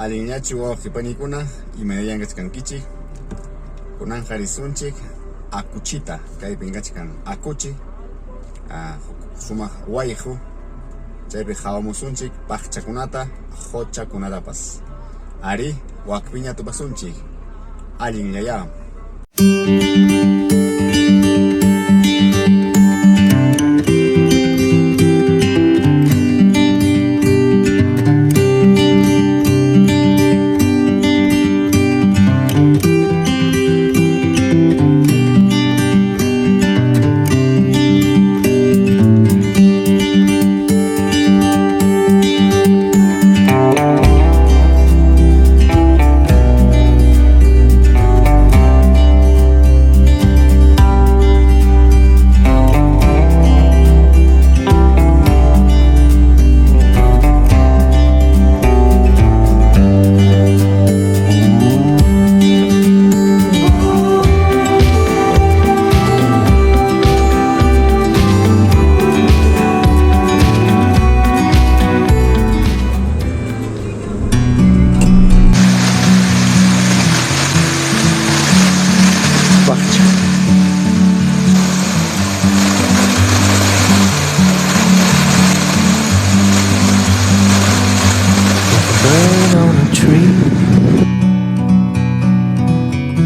Aliñachu hipanikuna y mediangas kankichi kunan harisunchik Acuchita kay pingachkan Acuchi suma wayhu chaypi hawamusunchik Paqchakunata hochakunatapas ari wakpiña tupasunchik allin yaya.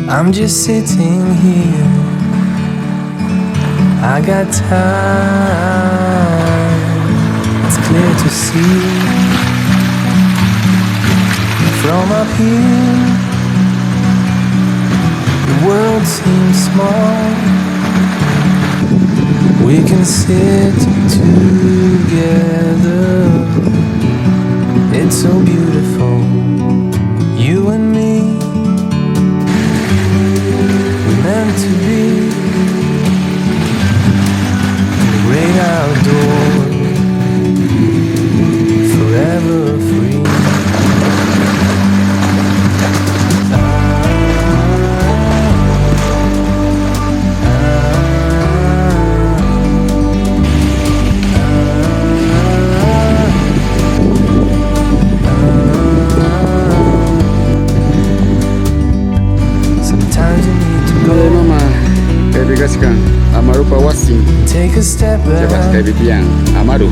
I'm just sitting here. I got time. It's clear to see. From up here, the world seems small. We can sit together. It's so beautiful. You and me. Meant to be the great outdoors, forever free. Sometimes you need to go. Mama, kaibigan Amaru pawasing. Take a step back. Kaibigan Amaru.